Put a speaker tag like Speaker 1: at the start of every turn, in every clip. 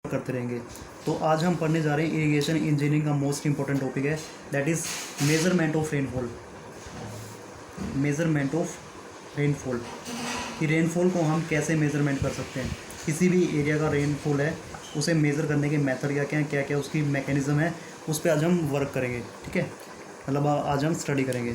Speaker 1: करते रहेंगे। तो आज हम पढ़ने जा रहे हैं इरिगेशन इंजीनियरिंग का मोस्ट इंपॉर्टेंट टॉपिक है, that is measurement of rainfall. Measurement of rainfall कि रेनफॉल को हम कैसे मेजरमेंट कर सकते हैं, किसी भी एरिया का रेनफॉल है उसे मेज़र करने के मेथड क्या क्या उसकी मैकेनिज़्म है, उस पर आज हम वर्क करेंगे। ठीक है, मतलब आज हम स्टडी करेंगे।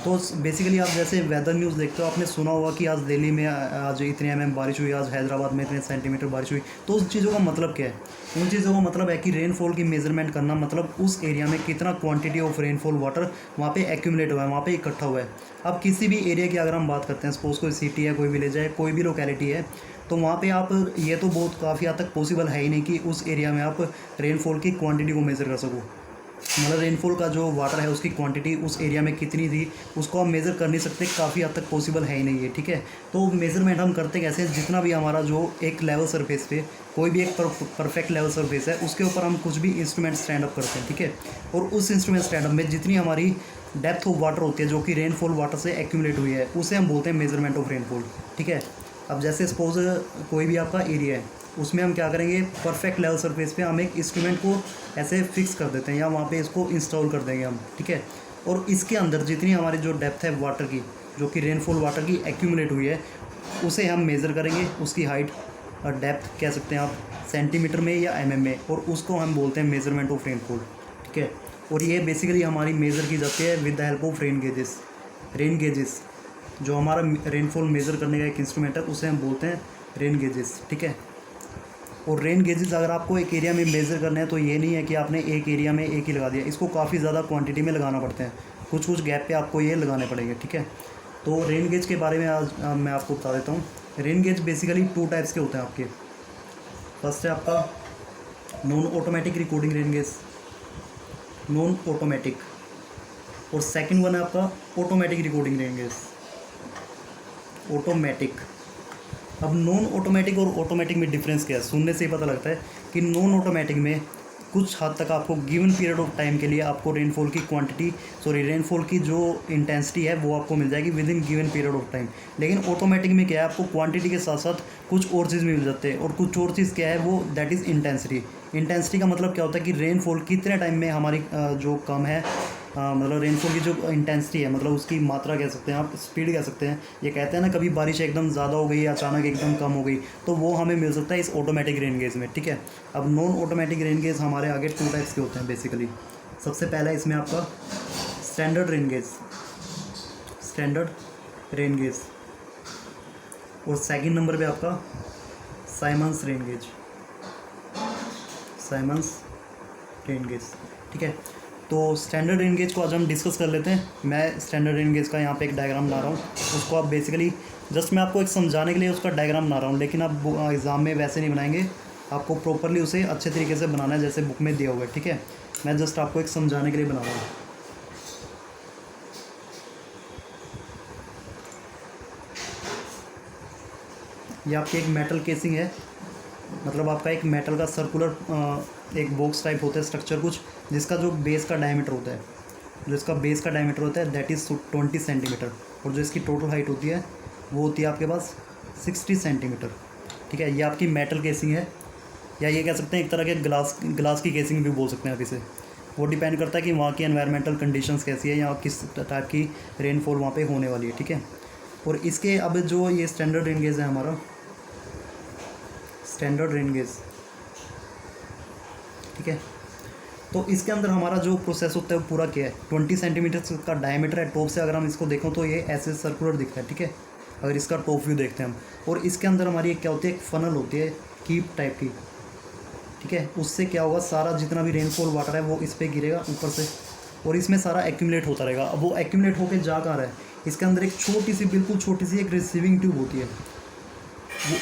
Speaker 1: तो बेसिकली आप जैसे वेदर न्यूज़ देखते हो, आपने सुना होगा कि आज दिल्ली में आज इतने बारिश हुई, आज हैदराबाद में इतने सेंटीमीटर बारिश हुई। तो उस चीज़ों का मतलब क्या है? उन चीज़ों का मतलब है कि रेनफॉल की मेजरमेंट करना, मतलब उस एरिया में कितना क्वांटिटी ऑफ रेनफॉल वाटर वहाँ पे एक्यूमुलेट हुआ है, वहाँ पे इकट्ठा हुआ है। अब किसी भी एरिया की अगर हम बात करते हैं, सपोज़ कोई सिटी है, कोई विलेज है, कोई भी लोकेलिटी है, तो वहाँ पे आप ये तो बहुत काफ़ी हद तक पॉसिबल है ही नहीं कि उस एरिया में आप रेनफॉल की क्वांटिटी को मेज़र कर सको। मतलब रेनफॉल का जो वाटर है उसकी क्वांटिटी उस एरिया में कितनी थी उसको हम मेज़र कर नहीं सकते, काफ़ी हद तक पॉसिबल है ही नहीं है। ठीक है, तो मेज़रमेंट हम करते कैसे? जितना भी हमारा जो एक लेवल सरफेस पे कोई भी एक परफेक्ट लेवल सरफेस है उसके ऊपर हम कुछ भी इंस्ट्रूमेंट स्टैंड अप करते हैं। ठीक है, और उस इंस्ट्रूमेंट स्टैंड अप में जितनी हमारी डेप्थ ऑफ वाटर होती है जो कि रेनफॉल वाटर से एक्यूमुलेट हुई है उसे हम बोलते हैं मेजरमेंट ऑफ रेनफॉल। ठीक है, अब जैसे सपोज कोई भी आपका एरिया है, उसमें हम क्या करेंगे, परफेक्ट लेवल सरफेस पे हम एक इंस्ट्रूमेंट को ऐसे फिक्स कर देते हैं या वहाँ पे इसको इंस्टॉल कर देंगे हम। ठीक है, और इसके अंदर जितनी हमारी जो डेप्थ है वाटर की, जो कि रेनफॉल वाटर की एक्यूमुलेट हुई है, उसे हम मेज़र करेंगे। उसकी हाइट और डेप्थ कह सकते हैं आप सेंटीमीटर में या में, और उसको हम बोलते हैं मेजरमेंट ऑफ रेनफॉल। ठीक है, और ये बेसिकली हमारी मेज़र की जाती है with the help of rain gauges. Rain gauges जो हमारा रेनफॉल मेज़र करने का एक इंस्ट्रूमेंट है उसे हम बोलते हैं रेन गेजेस। ठीक है, और रेन गेजेस अगर आपको एक एरिया में मेज़र करना है तो ये नहीं है कि आपने एक एरिया में एक ही लगा दिया, इसको काफ़ी ज़्यादा क्वांटिटी में लगाना पड़ते हैं, कुछ कुछ गैप पे आपको ये लगाने पड़ेंगे। ठीक है, तो रेन गेज के बारे में आज मैं आपको बता देता हूँ। रेन गेज बेसिकली 2 टाइप्स के होते हैं आपके। फर्स्ट है आपका non automatic recording rain gauge, non automatic, और सेकंड वन है आपका automatic recording rain gauge, automatic. अब नॉन ऑटोमेटिक और ऑटोमेटिक में डिफरेंस क्या है? सुनने से ही पता लगता है कि नॉन ऑटोमेटिक में कुछ हद तक आपको गिवन पीरियड ऑफ टाइम के लिए आपको रेनफॉल की क्वांटिटी रेनफॉल की जो इंटेंसिटी है वो आपको मिल जाएगी with in given period of time. लेकिन ऑटोमेटिक में क्या है, आपको क्वांटिटी के साथ साथ कुछ और चीज़ मिल जाते हैं, और कुछ और चीज़ क्या है वो, दैट इज़ इंटेंसिटी। इंटेंसिटी का मतलब क्या होता है कि रेनफॉल कितने टाइम में हमारी जो कम है, मतलब रेनफॉल की जो इंटेंसिटी है, मतलब उसकी मात्रा कह सकते हैं आप, स्पीड कह सकते हैं। ये कहते हैं ना कभी बारिश एकदम ज़्यादा हो गई, अचानक एकदम कम हो गई, तो वो हमें मिल सकता है इस ऑटोमेटिक रेन गेज में। ठीक है, अब नॉन ऑटोमेटिक रेन गेज हमारे आगे 2 टाइप्स के होते हैं बेसिकली। सबसे पहला इसमें आपका standard rain gauge, standard rain gauge, और सेकंड नंबर पे आपका Symons rain gauge, Symons rain gauge. ठीक है, तो स्टैंडर्ड रेन गेज को आज हम डिस्कस कर लेते हैं। मैं स्टैंडर्ड रेन गेज का यहाँ पे एक डायग्राम बना रहा हूँ, उसको आप बेसिकली जस्ट मैं आपको एक समझाने के लिए उसका डायग्राम बना रहा हूँ, लेकिन आप एग्ज़ाम में वैसे नहीं बनाएंगे, आपको प्रॉपरली उसे अच्छे तरीके से बनाना है जैसे बुक में दिया हुआ है। ठीक है, मैं जस्ट आपको एक समझाने के लिए बना रहा हूँ। ये आपकी एक मेटल केसिंग है, मतलब आपका एक मेटल का सर्कुलर एक बॉक्स टाइप होता है स्ट्रक्चर कुछ, जिसका जो बेस का डायमीटर होता है, जो इसका बेस का डायमीटर होता है दैट इज़ 20 सेंटीमीटर, और जो इसकी टोटल हाइट होती है वो होती है आपके पास 60 सेंटीमीटर। ठीक है, ये आपकी मेटल केसिंग है, या ये कह सकते हैं एक तरह के ग्लास की केसिंग भी बोल सकते हैं आप इसे। वो डिपेंड करता है कि वहाँ की एनवायरमेंटल कंडीशंस कैसी है या किस टाइप की रेनफॉल वहाँ पे होने वाली है। ठीक है, और इसके अब जो ये स्टैंडर्ड रेन गेज है हमारा, स्टैंडर्ड रेन गेज। ठीक है, तो इसके अंदर हमारा जो प्रोसेस होता है वो पूरा क्या है, 20 सेंटीमीटर का डायमीटर है टॉप से। अगर हम इसको देखें तो ये ऐसे सर्कुलर दिखता है। ठीक है, अगर इसका टॉप व्यू देखते हैं हम, और इसके अंदर हमारी एक क्या होती है, एक फनल होती है कीप टाइप की। ठीक है, उससे क्या होगा, सारा जितना भी रेनफॉल वाटर है वो इस पर गिरेगा ऊपर से, और इसमें सारा एक्यूमुलेट होता रहेगा। अब वो एक्यूमुलेट होकर जा कहाँ रहा है, इसके अंदर एक छोटी सी, बिल्कुल छोटी सी एक रिसीविंग ट्यूब होती है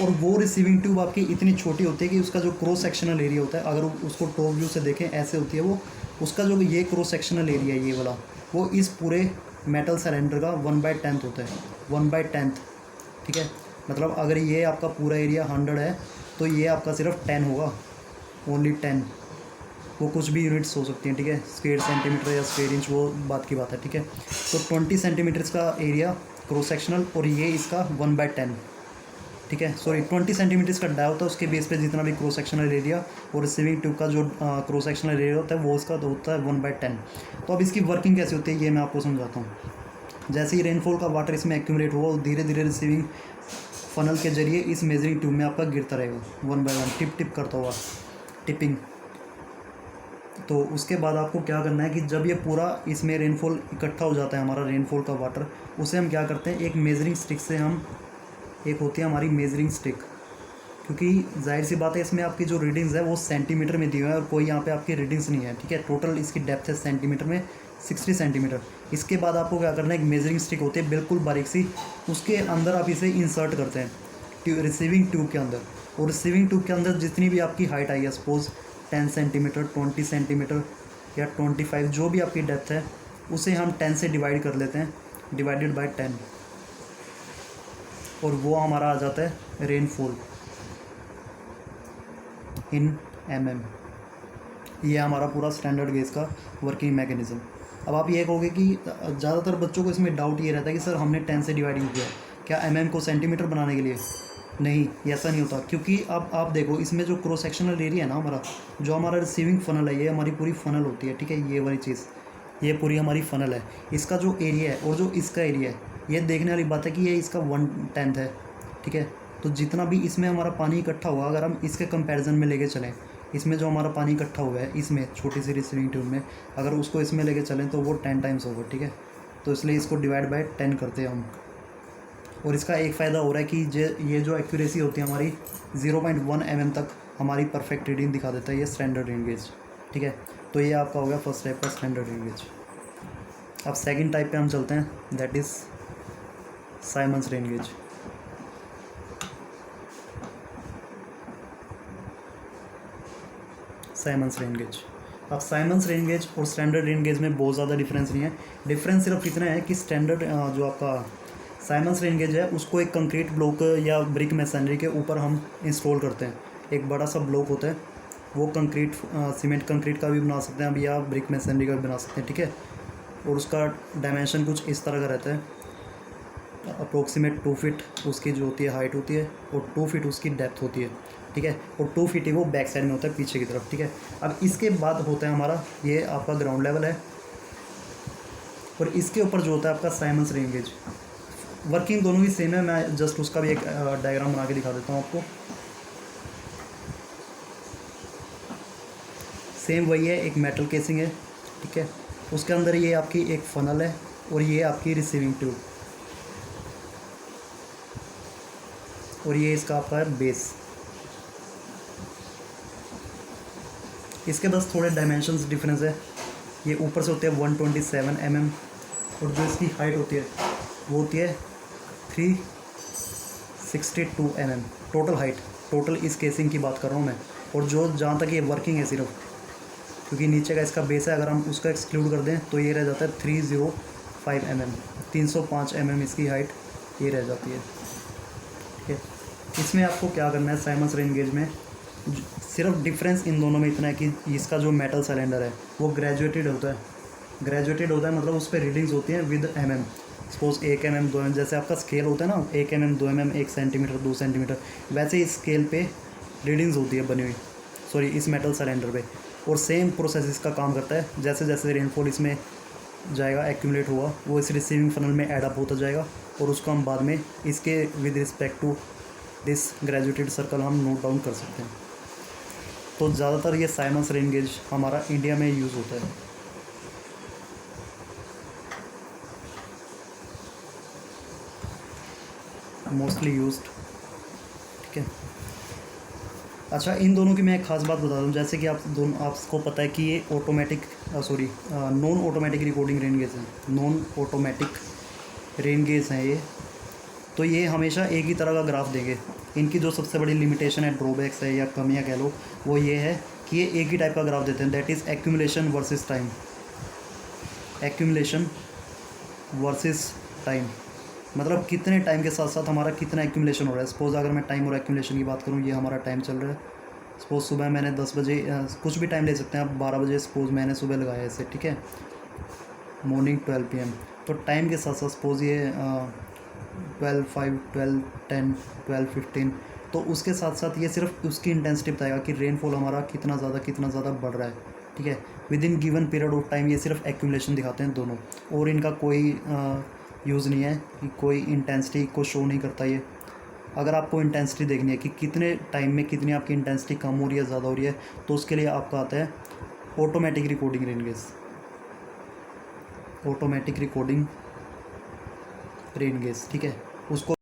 Speaker 1: और वो रिसीविंग ट्यूब आपकी इतनी छोटी होती है कि उसका जो क्रॉस सेक्शनल एरिया होता है, अगर उसको टॉप व्यू से देखें ऐसे होती है वो, उसका जो ये क्रॉस सेक्शनल एरिया है ये वाला, वो इस पूरे मेटल सिलेंडर का 1/10 होता है, 1/10। ठीक है, मतलब अगर ये आपका पूरा एरिया 100 है तो ये आपका सिर्फ 10 होगा, ओनली 10। वो कुछ भी यूनिट्स हो सकती हैं। ठीक है, स्क्वायर सेंटीमीटर या स्क्वायर इंच वो बात की बात है। ठीक है, तो 20 सेंटीमीटर्स का एरिया क्रॉस सेक्शनल, और ये इसका 1/10। ठीक है, सॉरी 20 सेंटीमीटर इसका डाया होता है, उसके बेस पे जितना भी क्रॉस सेक्शनल एरिया और रिसीविंग ट्यूब का जो क्रॉस सेक्शनल एरिया होता है वो उसका होता है 1/10। तो अब इसकी वर्किंग कैसे होती है ये मैं आपको समझाता हूँ। जैसे ही रेनफॉल का वाटर इसमें एक्यूमुलेट हुआ और धीरे धीरे रिसीविंग फनल के जरिए इस मेजरिंग ट्यूब में आपका गिरता रहेगा 1/1 टिप टिप करता हुआ, टिपिंग। तो उसके बाद आपको क्या करना है कि जब ये पूरा इसमें रेनफॉल इकट्ठा हो जाता है हमारा रेनफॉल का वाटर, उसे हम क्या करते हैं एक मेजरिंग स्टिक से हम, एक होती है हमारी मेजरिंग स्टिक, क्योंकि जाहिर सी बात है इसमें आपकी जो रीडिंग्स है वो सेंटीमीटर में दी हुई है और कोई यहाँ पे आपकी रीडिंग्स नहीं है, ठीक है। टोटल इसकी डेप्थ है सेंटीमीटर में 60 सेंटीमीटर। इसके बाद आपको क्या करना है, एक मेजरिंग स्टिक होती है बिल्कुल बारीक सी, उसके अंदर आप इसे इंसर्ट करते हैं रिसीविंग ट्यूब के अंदर। और रिसीविंग ट्यूब के अंदर जितनी भी आपकी हाइट आई है, सपोज 10 सेंटीमीटर, 20 सेंटीमीटर या 25, जो भी आपकी डेप्थ है उसे हम 10 से डिवाइड कर लेते हैं, डिवाइडेड बाय 10, और वो हमारा आ जाता है रेनफॉल इन mm। ये हमारा पूरा स्टैंडर्ड गेज का वर्किंग मैकेनिज़्म। अब आप ये कहोगे कि ज़्यादातर बच्चों को इसमें डाउट ये रहता है कि सर हमने 10 से डिवाइड किया, क्या mm को सेंटीमीटर बनाने के लिए? नहीं, ऐसा नहीं होता, क्योंकि अब आप देखो इसमें जो क्रॉस सेक्शनल एरिया है ना हमारा, जो हमारा रिसीविंग फनल है, ये हमारी पूरी फनल होती है, ठीक है। ये वाली चीज़, ये पूरी हमारी फनल है। इसका जो एरिया है और जो इसका एरिया है, ये देखने वाली बात है कि ये इसका 1/10 है, ठीक है। तो जितना भी इसमें हमारा पानी इकट्ठा हुआ, अगर हम इसके कंपैरिजन में लेके चलें, इसमें जो हमारा पानी इकट्ठा हुआ है इसमें छोटी सी रिसीविंग ट्यूब में, अगर उसको इसमें लेके चलें तो वो 10 टाइम्स होगा, ठीक है। तो इसलिए इसको डिवाइड बाय 10 करते हैं हम। और इसका एक फ़ायदा हो रहा है कि ये जो एक्यूरेसी होती है हमारी 0.1 mm तक हमारी परफेक्ट रीडिंग दिखा देता है ये स्टैंडर्ड रेन गेज, ठीक है। तो ये आपका हो गया फर्स्ट टाइप का स्टैंडर्ड रेन गेज। अब सेकंड टाइप पे हम चलते हैं, that is Symons rain gauge. Symons rain gauge. अब साइमंस रेन गेज और स्टैंडर्ड रेन गेज में बहुत ज़्यादा डिफरेंस नहीं है। डिफरेंस सिर्फ इतना है कि स्टैंडर्ड जो आपका साइमंस रेन गेज है उसको एक कंक्रीट ब्लॉक या ब्रिक मैसनरी के ऊपर हम इंस्टॉल करते हैं। एक बड़ा सा ब्लॉक होता है, वो कंक्रीट सीमेंट कंक्रीट का भी बना सकते हैं अब, या ब्रिक मैसनरी का भी बना सकते हैं, ठीक है। और उसका डायमेंशन कुछ इस तरह का रहता है, अप्रोक्सीमेट 2 फीट उसकी जो होती है हाइट होती है और 2 फीट उसकी डेप्थ होती है, ठीक है। और 2 फीट ही वो बैक साइड में होता है पीछे की तरफ, ठीक है। अब इसके बाद होता है हमारा ये आपका ग्राउंड लेवल है, और इसके ऊपर जो होता है आपका साइमंस रेन गेज। वर्किंग दोनों ही सेम है, मैं जस्ट उसका भी एक डायग्राम बना के दिखा देता हूँ आपको। सेम वही है, एक मेटल केसिंग है, ठीक है। उसके अंदर ये आपकी एक फनल है और ये आपकी रिसीविंग ट्यूब, और ये इसका आपका है बेस। इसके बस थोड़े डायमेंशंस डिफरेंस है, ये ऊपर से होते हैं 127 mm और जो इसकी हाइट होती है वो होती है 362 mm टोटल हाइट। टोटल इस केसिंग की बात कर रहा हूँ मैं, और जो जहाँ तक ये वर्किंग है सिर्फ, क्योंकि नीचे का इसका बेस है, अगर हम उसका एक्सक्लूड कर दें तो ये रह जाता है 305 mm, 305 mm इसकी हाइट ये रह जाती है, ठीक है। इसमें आपको क्या करना है साइमंस रेन गेज में, सिर्फ डिफरेंस इन दोनों में इतना है कि इसका जो मेटल सिलेंडर है वो ग्रेजुएटेड होता है। ग्रेजुएटेड होता है मतलब उस पर रीडिंग्स होती हैं with mm। Suppose 1 mm 2 mm, जैसे आपका स्केल होता है ना 1 mm 2 mm 1 सेंटीमीटर 2 सेंटीमीटर, वैसे इस स्केल पे रीडिंग्स होती है बनी हुई, सॉरी इस मेटल सिलेंडर पे। और सेम प्रोसेस इसका काम करता है, जैसे जैसे रेनफॉल इसमें जाएगा एक्यूमुलेट हुआ वो इस रिसीविंग फनल में एड अप होता जाएगा, और उसको हम बाद में इसके with respect to this graduated circle हम नोट डाउन कर सकते हैं। तो ज़्यादातर ये साइमंस रेन गेज हमारा इंडिया में यूज़ होता है। मोस्टली यूज्ड, ठीक है। अच्छा, इन दोनों की मैं एक ख़ास बात बता दूं, जैसे कि आपको पता है कि ये automatic non automatic recording rain gauge हैं, नॉन ऑटोमेटिक रेन गेज हैं ये। तो ये हमेशा एक ही तरह का ग्राफ देंगे। इनकी जो सबसे बड़ी लिमिटेशन है, ड्रॉबैक्स है या कमियां कह लो, वो ये है कि ये एक ही टाइप का ग्राफ देते हैं, that is accumulation versus time. Accumulation versus time मतलब कितने टाइम के साथ साथ हमारा कितना एक्यूमुलेशन हो रहा है। सपोज़ अगर मैं टाइम और एक्यूमुलेशन की बात करूँ, ये हमारा टाइम चल रहा है। सपोज़ सुबह मैंने 10 बजे, कुछ भी टाइम ले सकते हैं आप, 12 बजे सपोज़ मैंने सुबह लगाया इसे, ठीक है, मॉर्निंग 12 PM। तो टाइम के साथ साथ सपोज़ ये 12, 5, 12, 10, 12, 15। तो उसके साथ साथ ये सिर्फ उसकी इंटेंसिटी बताएगा कि रेनफॉल हमारा कितना ज़्यादा बढ़ रहा है, ठीक है। With in given period of time ये सिर्फ एक्यूमुलेशन दिखाते हैं दोनों, और इनका कोई यूज़ नहीं है, कि कोई इंटेंसिटी को शो नहीं करता ये। अगर आपको इंटेंसिटी देखनी है कि कितने टाइम में कितनी आपकी इंटेंसिटी कम हो रही है, ज़्यादा हो रही है, तो उसके लिए आपका आता है automatic recording rain gauge. Automatic recording rain gauge, ठीक है। उसको